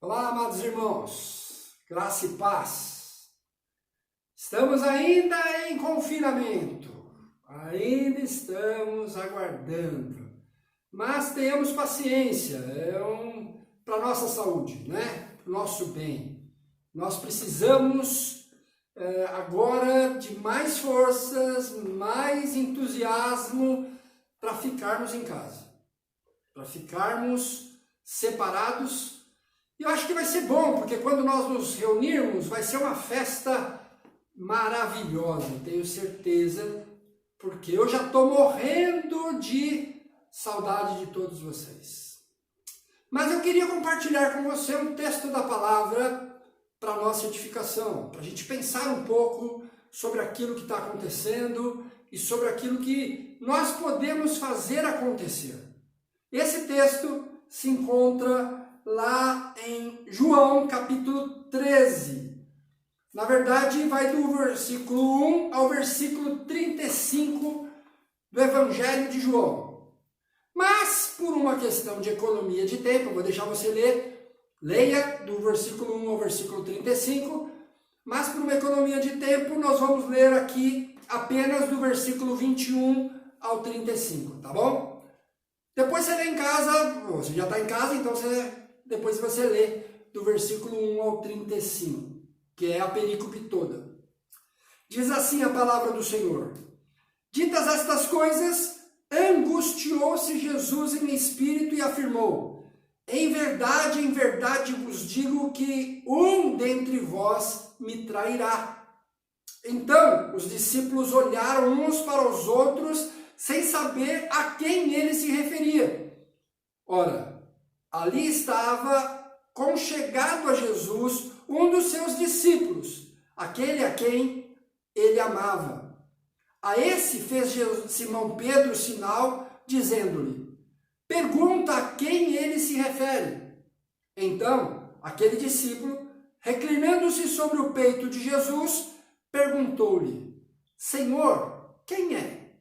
Olá, amados irmãos, graça e paz. Estamos ainda em confinamento, ainda estamos aguardando, mas tenhamos paciência, para a nossa saúde, né? Para o nosso bem. Nós precisamos agora de mais forças, mais entusiasmo para ficarmos em casa, para ficarmos separados. E eu acho que vai ser bom, porque quando nós nos reunirmos, vai ser uma festa maravilhosa, tenho certeza, porque eu já estou morrendo de saudade de todos vocês. Mas eu queria compartilhar com você um texto da palavra para a nossa edificação, para a gente pensar um pouco sobre aquilo que está acontecendo e sobre aquilo que nós podemos fazer acontecer. Esse texto se encontra lá em João capítulo 13. Na verdade, vai do versículo 1 ao versículo 35 do Evangelho de João. Mas, por uma questão de economia de tempo, eu vou deixar você ler. Leia do versículo 1 ao versículo 35. Mas, por uma economia de tempo, nós vamos ler aqui apenas do versículo 21 ao 35, tá bom? Depois você lê em casa, você já está em casa, então depois você lê do versículo 1 ao 35, que é a perícope toda. Diz assim a palavra do Senhor: Ditas estas coisas, angustiou-se Jesus em espírito e afirmou: em verdade vos digo que um dentre vós me trairá. Então os discípulos olharam uns para os outros, sem saber a quem ele se referia. Ora, ali estava conchegado a Jesus um dos seus discípulos, aquele a quem ele amava. A esse fez Simão Pedro sinal, dizendo-lhe: pergunta a quem ele se refere. Então, aquele discípulo, reclinando-se sobre o peito de Jesus, perguntou-lhe: Senhor, quem é?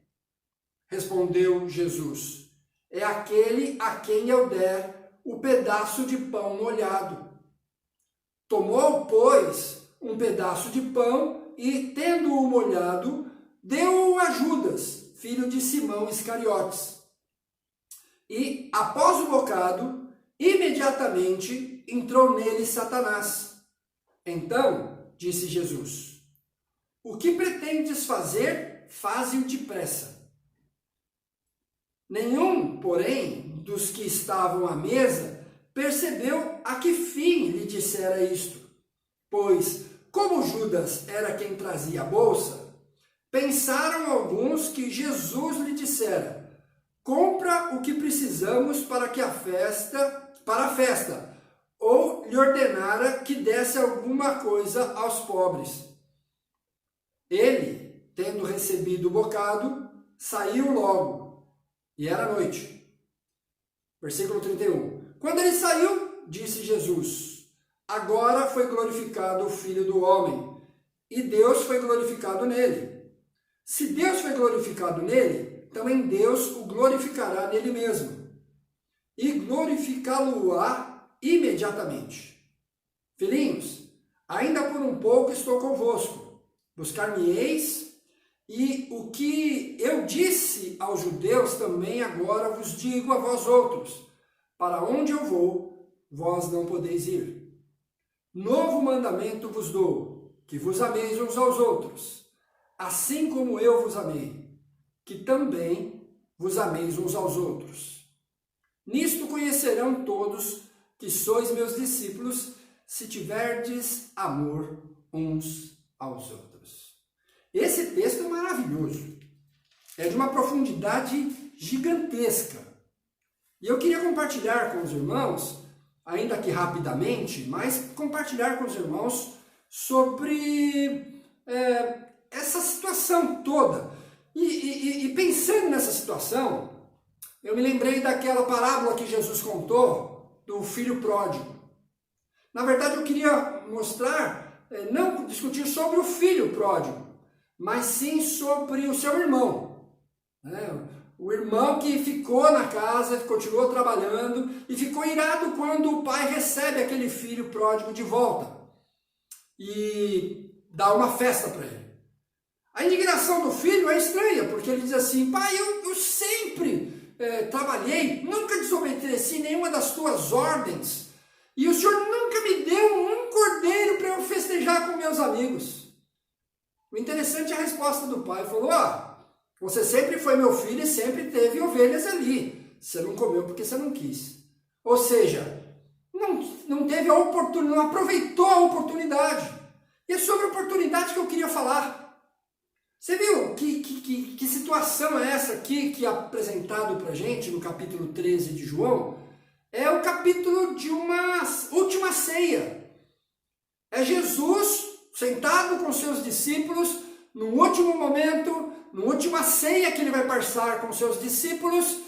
Respondeu Jesus: é aquele a quem eu der o pedaço de pão molhado. Tomou, pois, um pedaço de pão e, tendo-o molhado, deu-o a Judas, filho de Simão Iscariotes. E, após o bocado, imediatamente entrou nele Satanás. Então, disse Jesus: o que pretendes fazer, faze-o depressa. Nenhum, porém, dos que estavam à mesa percebeu a que fim lhe dissera isto, pois, como Judas era quem trazia a bolsa, pensaram alguns que Jesus lhe dissera: compra o que precisamos para a festa, ou lhe ordenara que desse alguma coisa aos pobres. Ele, tendo recebido o bocado, saiu logo, e era noite. Versículo 31. Quando ele saiu, disse Jesus: agora foi glorificado o Filho do Homem, e Deus foi glorificado nele. Se Deus foi glorificado nele, também Deus o glorificará nele mesmo, e glorificá-lo-á imediatamente. Filhinhos, ainda por um pouco estou convosco. Buscar-me-eis, e o que eu disse aos judeus também agora vos digo a vós outros: para onde eu vou, vós não podeis ir. Novo mandamento vos dou, que vos ameis uns aos outros, assim como eu vos amei, que também vos ameis uns aos outros. Nisto conhecerão todos que sois meus discípulos, se tiverdes amor uns aos outros. Esse texto é maravilhoso, é de uma profundidade gigantesca. E eu queria compartilhar com os irmãos, ainda que rapidamente, mas compartilhar com os irmãos sobre essa situação toda. E pensando nessa situação, eu me lembrei daquela parábola que Jesus contou do filho pródigo. Na verdade, eu queria mostrar, não discutir sobre o filho pródigo, mas sim sobre o seu irmão. O irmão que ficou na casa, continuou trabalhando e ficou irado quando o pai recebe aquele filho pródigo de volta e dá uma festa para ele. A indignação do filho é estranha, porque ele diz assim: pai, eu sempre trabalhei, nunca desobedeci nenhuma das tuas ordens, e o senhor nunca me deu um cordeiro para eu festejar com meus amigos. O interessante é a resposta do pai. Falou: você sempre foi meu filho e sempre teve ovelhas ali, você não comeu porque você não quis. Ou seja, não teve a oportunidade, não aproveitou a oportunidade. E é sobre a oportunidade que eu queria falar. Você viu que situação é essa aqui que é apresentado para a gente no capítulo 13 de João? É o capítulo de uma última ceia. É Jesus sentado com seus discípulos, no último momento, na última ceia que ele vai passar com seus discípulos,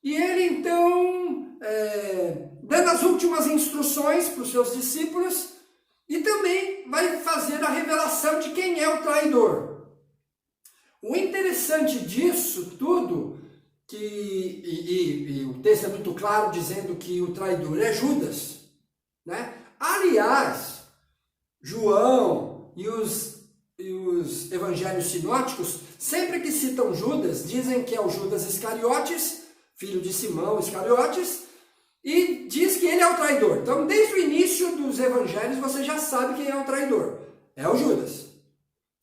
e ele então, dando as últimas instruções para os seus discípulos, e também vai fazer a revelação de quem é o traidor. O interessante disso tudo, e o texto é muito claro dizendo que o traidor é Judas, né? Aliás, João e os evangelhos sinóticos, sempre que citam Judas, dizem que é o Judas Iscariotes, filho de Simão Iscariotes, e diz que ele é o traidor. Então, desde o início dos evangelhos, você já sabe quem é o traidor. É o Judas.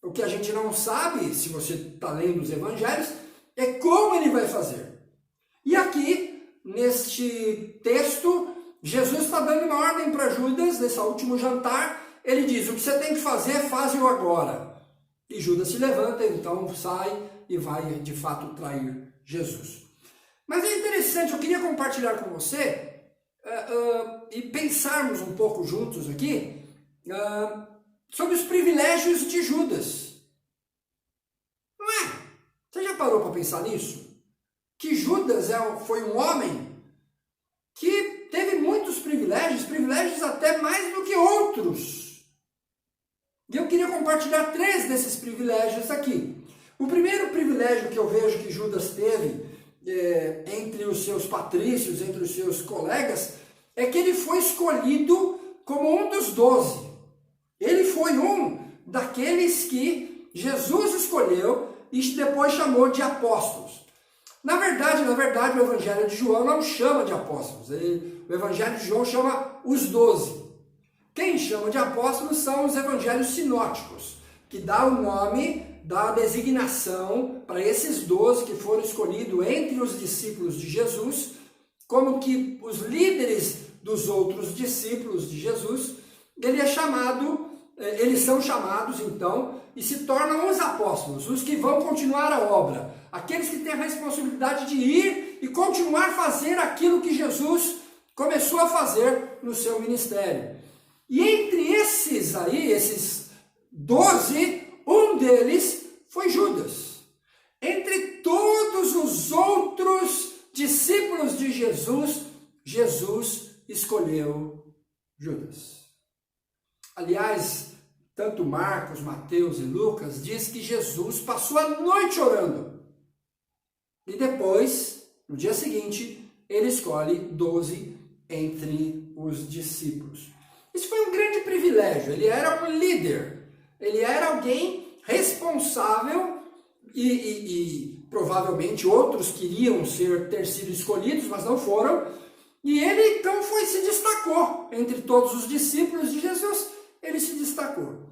O que a gente não sabe, se você está lendo os evangelhos, é como ele vai fazer. E aqui, neste texto, Jesus está dando uma ordem para Judas, nesse último jantar. Ele diz: o que você tem que fazer, faze-o agora. E Judas se levanta, então sai e vai de fato trair Jesus. Mas é interessante, eu queria compartilhar com você e pensarmos um pouco juntos aqui sobre os privilégios de Judas. Não é? Você já parou para pensar nisso? Que Judas foi um homem que teve muitos privilégios até mais do que outros. E eu queria compartilhar 3 desses privilégios aqui. O primeiro privilégio que eu vejo que Judas teve entre os seus patrícios, entre os seus colegas, é que ele foi escolhido como um dos 12. Ele foi um daqueles que Jesus escolheu e depois chamou de apóstolos. Na verdade, o Evangelho de João não chama de apóstolos. O Evangelho de João chama os 12. Quem chama de apóstolos são os evangelhos sinóticos, que dá o nome, dá a designação para esses 12 que foram escolhidos entre os discípulos de Jesus, como que os líderes dos outros discípulos de Jesus. Eles são chamados então e se tornam os apóstolos, os que vão continuar a obra, aqueles que têm a responsabilidade de ir e continuar a fazer aquilo que Jesus começou a fazer no seu ministério. E entre esses 12, um deles foi Judas. Entre todos os outros discípulos de Jesus, Jesus escolheu Judas. Aliás, tanto Marcos, Mateus e Lucas diz que Jesus passou a noite orando. E depois, no dia seguinte, ele escolhe 12 entre os discípulos. Isso foi um grande privilégio. Ele era um líder. Ele era alguém responsável e provavelmente outros queriam ter sido escolhidos, mas não foram. E ele então se destacou entre todos os discípulos de Jesus. Ele se destacou.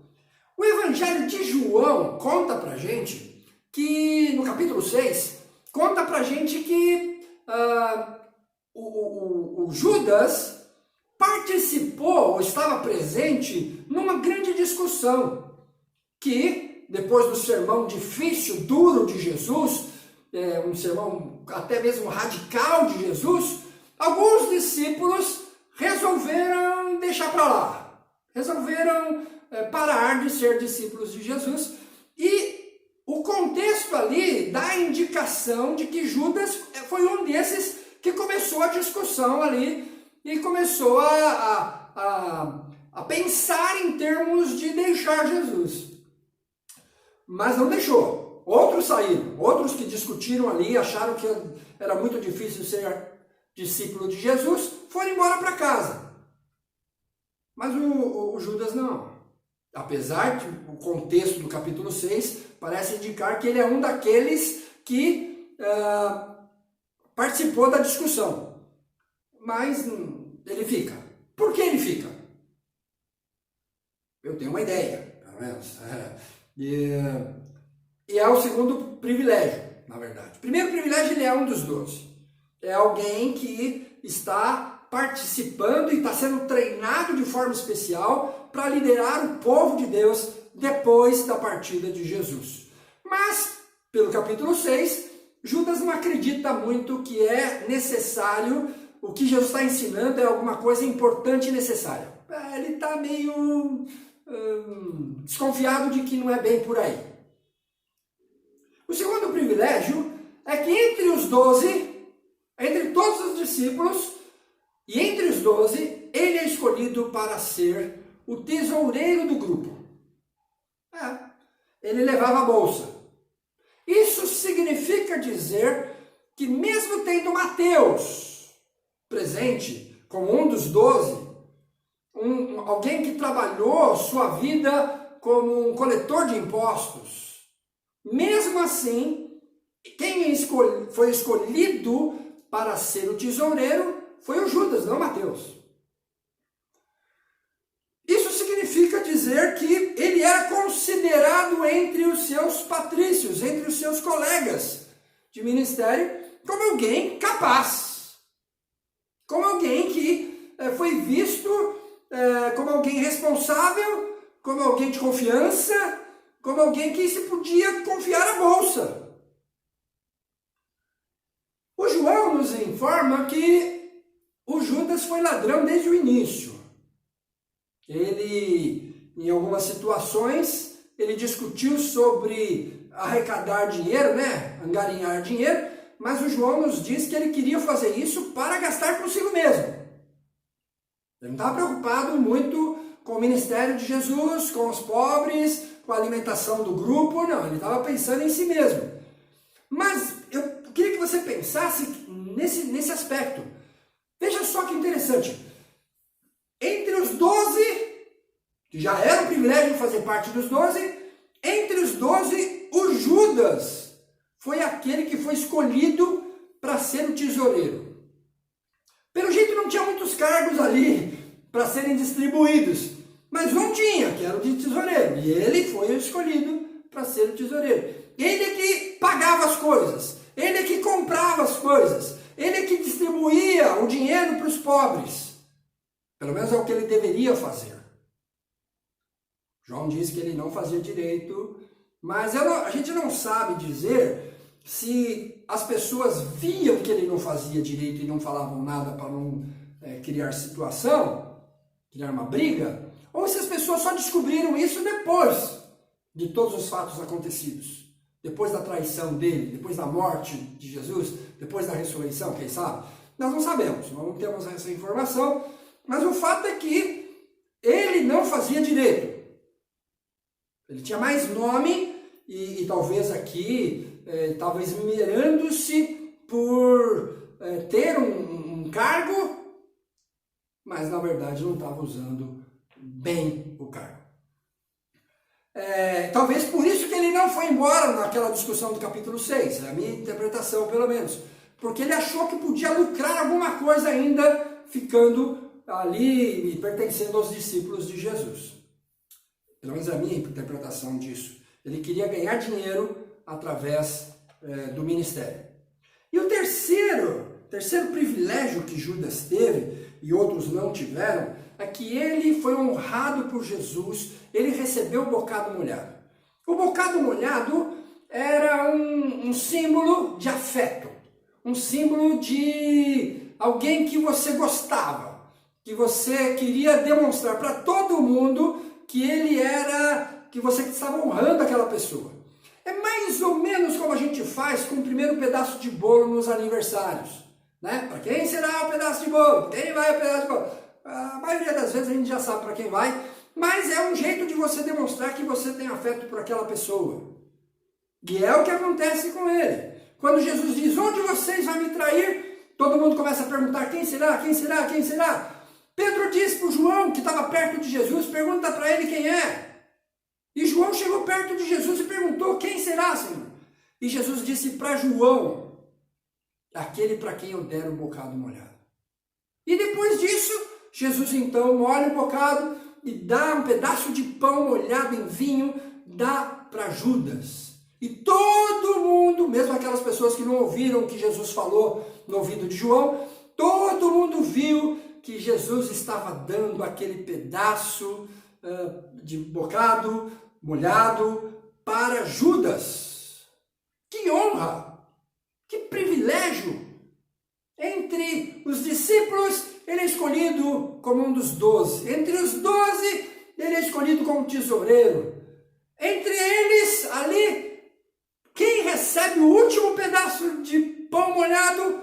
O Evangelho de João conta pra gente que, no capítulo 6, conta pra gente que o Judas participou ou estava presente numa grande discussão que, depois do sermão difícil, duro de Jesus, um sermão até mesmo radical de Jesus, alguns discípulos resolveram deixar para lá, resolveram parar de ser discípulos de Jesus, e o contexto ali dá a indicação de que Judas foi um desses que começou a discussão ali e começou a pensar em termos de deixar Jesus. Mas não deixou. outros saíram, outros que discutiram ali, acharam que era muito difícil ser discípulo de Jesus, foram embora para casa. Mas o Judas não. Apesar que o contexto do capítulo 6 parece indicar que ele é um daqueles que participou da discussão. Mas ele fica. Por que ele fica? Eu tenho uma ideia, pelo menos. E é o segundo privilégio, na verdade. O primeiro privilégio, ele é um dos 12. É alguém que está participando e está sendo treinado de forma especial para liderar o povo de Deus depois da partida de Jesus. Mas, pelo capítulo 6, Judas não acredita muito que é necessário, o que Jesus está ensinando é alguma coisa importante e necessária. Ele está meio desconfiado de que não é bem por aí. O segundo privilégio é que entre os 12, entre todos os discípulos, e entre os 12, ele é escolhido para ser o tesoureiro do grupo. Ele levava a bolsa. Isso significa dizer que mesmo tendo Mateus presente como um dos 12, alguém que trabalhou sua vida como um coletor de impostos, mesmo assim, quem foi escolhido para ser o tesoureiro foi o Judas, não Mateus. Isso significa dizer que ele era considerado entre os seus patrícios, entre os seus colegas de ministério, como alguém capaz, como alguém que foi visto como alguém responsável, como alguém de confiança, como alguém que se podia confiar a bolsa. O João nos informa que o Judas foi ladrão desde o início. Ele, em algumas situações, ele discutiu sobre arrecadar dinheiro, angarinhar dinheiro, mas o João nos diz que ele queria fazer isso para gastar consigo mesmo. Ele não estava preocupado muito com o ministério de Jesus, com os pobres, com a alimentação do grupo, não. Ele estava pensando em si mesmo. Mas eu queria que você pensasse nesse aspecto. Veja só que interessante. Entre os 12, que já era um privilégio fazer parte dos 12, entre os 12, o Judas foi aquele que foi escolhido para ser o tesoureiro. Pelo jeito não tinha muitos cargos ali para serem distribuídos, mas um tinha, que era o de tesoureiro, e ele foi o escolhido para ser o tesoureiro. Ele é que pagava as coisas, ele é que comprava as coisas, ele é que distribuía o dinheiro para os pobres. Pelo menos é o que ele deveria fazer. João diz que ele não fazia direito, mas a gente não sabe dizer se as pessoas viam que ele não fazia direito e não falavam nada para não criar situação, criar uma briga, ou se as pessoas só descobriram isso depois de todos os fatos acontecidos. Depois da traição dele, depois da morte de Jesus, depois da ressurreição, quem sabe? Nós não sabemos, nós não temos essa informação, mas o fato é que ele não fazia direito. Ele tinha mais nome e talvez aqui, talvez mirando-se por ter um cargo, mas na verdade não estava usando bem o cargo. Talvez por isso que ele não foi embora naquela discussão do capítulo 6, é a minha interpretação pelo menos, porque ele achou que podia lucrar alguma coisa ainda ficando ali e pertencendo aos discípulos de Jesus. Pelo menos é a minha interpretação disso. Ele queria ganhar dinheiro através do ministério. E o terceiro privilégio que Judas teve, e outros não tiveram, é que ele foi honrado por Jesus, ele recebeu o bocado molhado. O bocado molhado era um símbolo de afeto, um símbolo de alguém que você gostava, que você queria demonstrar para todo mundo que ele era, que você estava honrando aquela pessoa. É mais ou menos como a gente faz com o primeiro pedaço de bolo nos aniversários. Para quem será o pedaço de bolo? Quem vai o pedaço de bolo? A maioria das vezes a gente já sabe para quem vai, mas é um jeito de você demonstrar que você tem afeto por aquela pessoa. E é o que acontece com ele. Quando Jesus diz, onde vocês vão me trair? Todo mundo começa a perguntar, quem será, quem será, quem será? Pedro diz para o João, que estava perto de Jesus, pergunta para ele quem é. E João chegou perto de Jesus e perguntou, quem será, Senhor? E Jesus disse para João, aquele para quem eu der o bocado molhado. E depois disso, Jesus então molha o bocado e dá um pedaço de pão molhado em vinho, dá para Judas. E todo mundo, mesmo aquelas pessoas que não ouviram o que Jesus falou no ouvido de João, todo mundo viu que Jesus estava dando aquele pedaço de bocado molhado para Judas. Que honra! Que privilégio! Entre os discípulos, ele é escolhido como um dos 12. Entre os 12, ele é escolhido como tesoureiro. Entre eles, ali, quem recebe o último pedaço de pão molhado?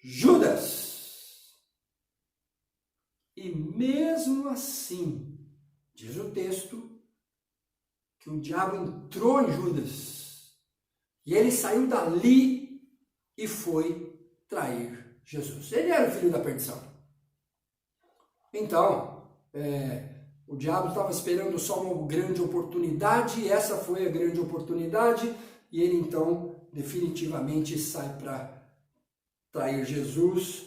Judas. E mesmo assim, diz o texto, que o diabo entrou em Judas. E ele saiu dali e foi trair Jesus. Ele era o filho da perdição. Então, o diabo estava esperando só uma grande oportunidade, e essa foi a grande oportunidade, e ele então definitivamente sai para trair Jesus.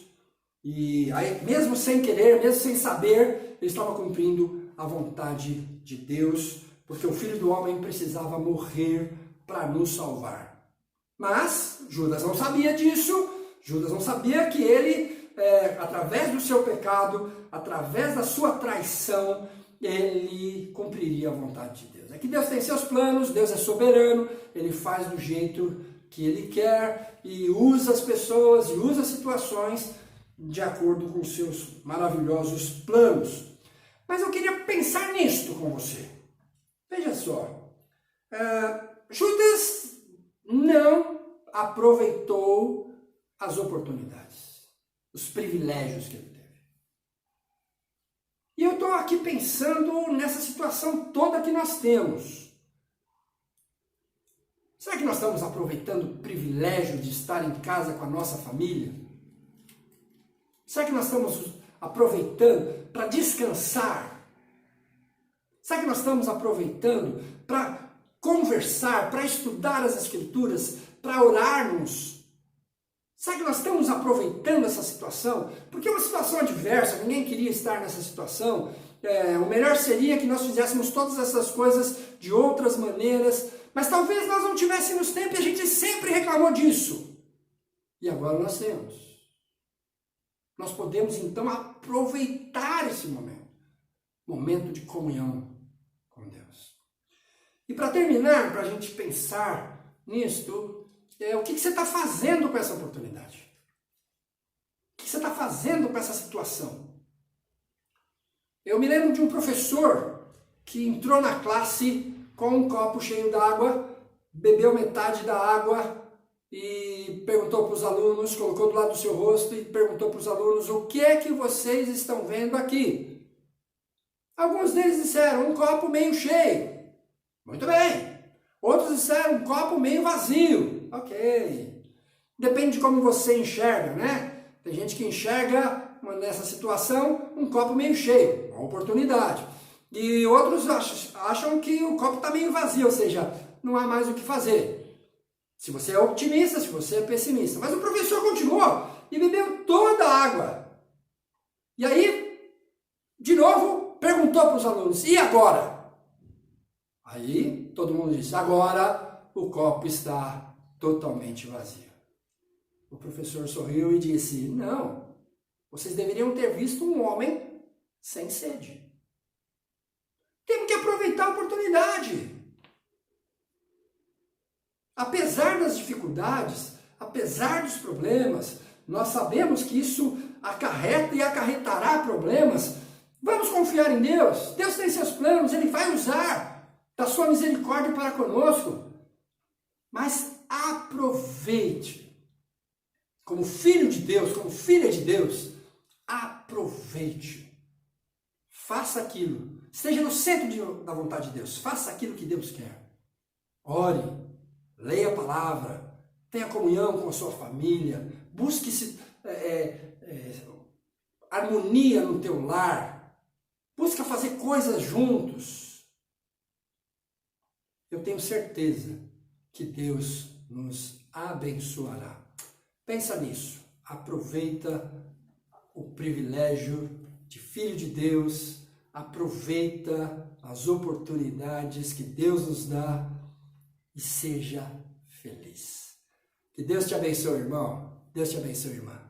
E aí, mesmo sem querer, mesmo sem saber, ele estava cumprindo a vontade de Deus, porque o Filho do Homem precisava morrer para nos salvar. Mas Judas não sabia disso. Judas não sabia que ele, através do seu pecado, através da sua traição, ele cumpriria a vontade de Deus. É que Deus tem seus planos, Deus é soberano, ele faz do jeito que ele quer e usa as pessoas e usa as situações de acordo com os seus maravilhosos planos. Mas eu queria pensar nisto com você. Veja só, Judas não aproveitou as oportunidades, os privilégios que ele teve. E eu estou aqui pensando nessa situação toda que nós temos. Será que nós estamos aproveitando o privilégio de estar em casa com a nossa família? Será que nós estamos aproveitando para descansar? Será que nós estamos aproveitando para conversar, para estudar as Escrituras, para orarmos? Será que nós estamos aproveitando essa situação? Porque é uma situação adversa, ninguém queria estar nessa situação. O melhor seria que nós fizéssemos todas essas coisas de outras maneiras, mas talvez nós não tivéssemos tempo e a gente sempre reclamou disso. E agora nós temos. Nós podemos então aproveitar esse momento de comunhão com Deus. E para terminar, para a gente pensar nisto, o que você está fazendo com essa oportunidade? O que você está fazendo com essa situação? Eu me lembro de um professor que entrou na classe com um copo cheio d'água, bebeu metade da água e perguntou para os alunos, colocou do lado do seu rosto e perguntou para os alunos: o que é que vocês estão vendo aqui? Alguns deles disseram: um copo meio cheio. Muito bem. Outros disseram: um copo meio vazio. Ok. Depende de como você enxerga, né? Tem gente que enxerga nessa situação um copo meio cheio, uma oportunidade. E outros acham que o copo está meio vazio, ou seja, não há mais o que fazer. Se você é otimista, se você é pessimista. Mas o professor continuou e bebeu toda a água. E aí, de novo, perguntou para os alunos: e agora? Aí todo mundo disse: agora o copo está totalmente vazio. O professor sorriu e disse: não, vocês deveriam ter visto um homem sem sede. Temos que aproveitar a oportunidade. Apesar das dificuldades, apesar dos problemas, nós sabemos que isso acarreta e acarretará problemas. Vamos confiar em Deus. Deus tem seus planos, Ele vai usar da sua misericórdia para conosco. Mas aproveite. Como filho de Deus, como filha de Deus, aproveite. Faça aquilo. Esteja no centro da vontade de Deus. Faça aquilo que Deus quer. Ore. leia a palavra, tenha comunhão com a sua família, busque harmonia no teu lar, busca fazer coisas juntos. Eu tenho certeza que Deus nos abençoará. Pensa nisso, aproveita o privilégio de filho de Deus, aproveita as oportunidades que Deus nos dá e seja feliz. Que Deus te abençoe, irmão. Deus te abençoe, irmã.